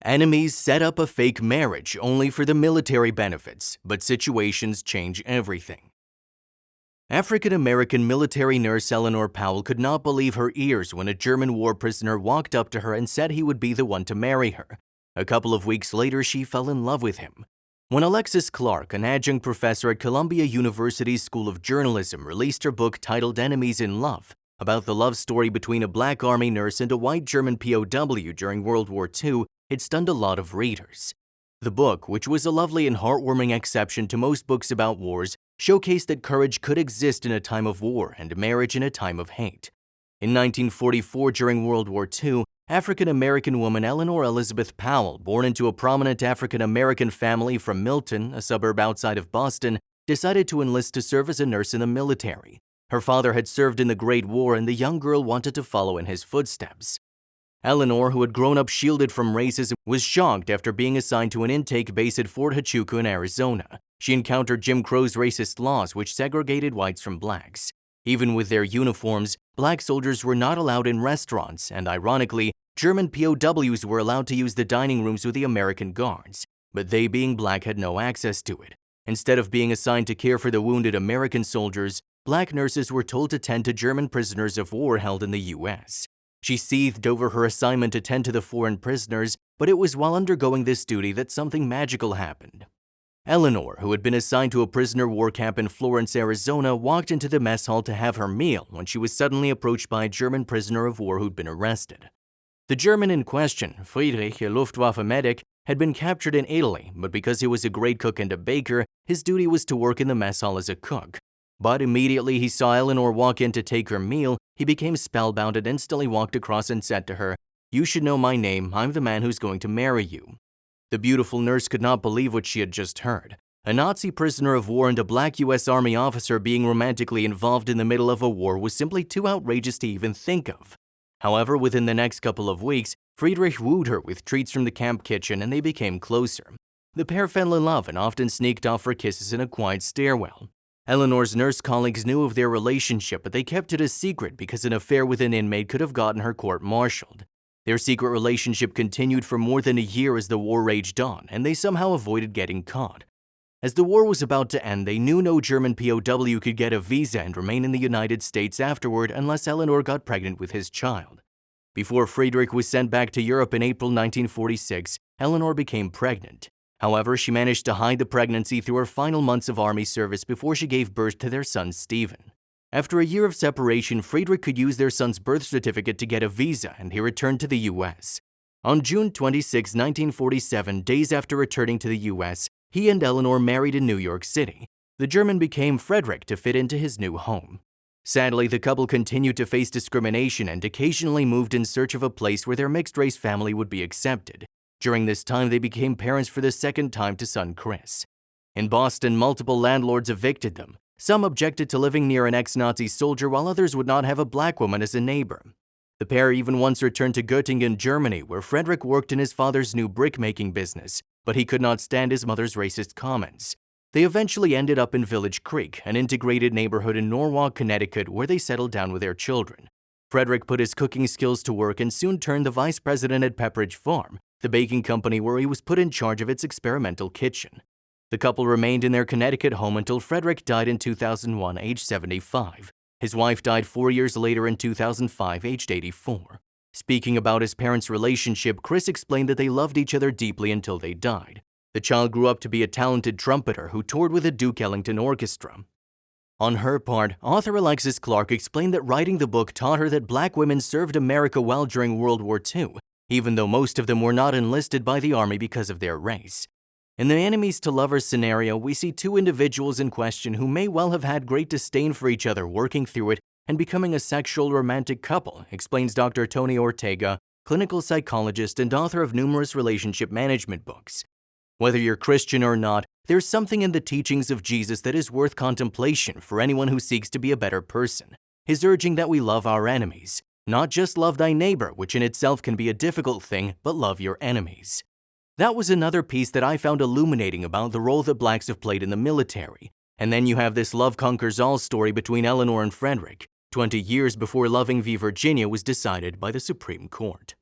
Enemies set up a fake marriage only for the military benefits, but situations change everything. African-American military nurse Eleanor Powell could not believe her ears when a German war prisoner walked up to her and said he would be the one to marry her. A couple of weeks later, she fell in love with him. When Alexis Clark, an adjunct professor at Columbia University's School of Journalism, released her book titled Enemies in Love, about the love story between a black army nurse and a white German POW during World War II, it stunned a lot of readers. The book, which was a lovely and heartwarming exception to most books about wars, showcased that courage could exist in a time of war and marriage in a time of hate. In 1944, during World War II, African-American woman Eleanor Elizabeth Powell, born into a prominent African-American family from Milton, a suburb outside of Boston, decided to enlist to serve as a nurse in the military. Her father had served in the Great War, and the young girl wanted to follow in his footsteps. Eleanor, who had grown up shielded from racism, was shocked after being assigned to an intake base at Fort Huachuca in Arizona. She encountered Jim Crow's racist laws which segregated whites from blacks. Even with their uniforms, black soldiers were not allowed in restaurants, and ironically, German POWs were allowed to use the dining rooms with the American guards, but they, being black, had no access to it. Instead of being assigned to care for the wounded American soldiers, black nurses were told to tend to German prisoners of war held in the U.S. She seethed over her assignment to tend to the foreign prisoners, but it was while undergoing this duty that something magical happened. Eleanor, who had been assigned to a prisoner war camp in Florence, Arizona, walked into the mess hall to have her meal when she was suddenly approached by a German prisoner of war who'd been arrested. The German in question, Friedrich, a Luftwaffe medic, had been captured in Italy, but because he was a great cook and a baker, his duty was to work in the mess hall as a cook. But immediately he saw Eleanor walk in to take her meal, he became spellbound and instantly walked across and said to her, "You should know my name, I'm the man who's going to marry you." The beautiful nurse could not believe what she had just heard. A Nazi prisoner of war and a black U.S. Army officer being romantically involved in the middle of a war was simply too outrageous to even think of. However, within the next couple of weeks, Friedrich wooed her with treats from the camp kitchen and they became closer. The pair fell in love and often sneaked off for kisses in a quiet stairwell. Eleanor's nurse colleagues knew of their relationship, but they kept it a secret because an affair with an inmate could have gotten her court-martialed. Their secret relationship continued for more than a year as the war raged on, and they somehow avoided getting caught. As the war was about to end, they knew no German POW could get a visa and remain in the United States afterward unless Eleanor got pregnant with his child. Before Friedrich was sent back to Europe in April 1946, Eleanor became pregnant. However, she managed to hide the pregnancy through her final months of army service before she gave birth to their son Stephen. After a year of separation, Friedrich could use their son's birth certificate to get a visa, and he returned to the U.S. On June 26, 1947, days after returning to the U.S., he and Eleanor married in New York City. The German became Frederick to fit into his new home. Sadly, the couple continued to face discrimination and occasionally moved in search of a place where their mixed-race family would be accepted. During this time, they became parents for the second time to son Chris. In Boston, multiple landlords evicted them. Some objected to living near an ex-Nazi soldier, while others would not have a black woman as a neighbor. The pair even once returned to Göttingen, Germany, where Frederick worked in his father's new brick-making business, but he could not stand his mother's racist comments. They eventually ended up in Village Creek, an integrated neighborhood in Norwalk, Connecticut, where they settled down with their children. Frederick put his cooking skills to work and soon turned the vice president at Pepperidge Farm, the baking company where he was put in charge of its experimental kitchen. The couple remained in their Connecticut home until Frederick died in 2001, aged 75. His wife died 4 years later in 2005, aged 84. Speaking about his parents' relationship, Chris explained that they loved each other deeply until they died. The child grew up to be a talented trumpeter who toured with the Duke Ellington Orchestra. On her part, author Alexis Clark explained that writing the book taught her that black women served America well during World War II, even though most of them were not enlisted by the Army because of their race. In the enemies to lovers scenario, we see two individuals in question who may well have had great disdain for each other working through it and becoming a sexual romantic couple, explains Dr. Tony Ortega, clinical psychologist and author of numerous relationship management books. Whether you're Christian or not, there's something in the teachings of Jesus that is worth contemplation for anyone who seeks to be a better person. His urging that we love our enemies. Not just love thy neighbor, which in itself can be a difficult thing, but love your enemies. That was another piece that I found illuminating about the role that blacks have played in the military. And then you have this love conquers all story between Eleanor and Frederick, 20 years before Loving v. Virginia was decided by the Supreme Court.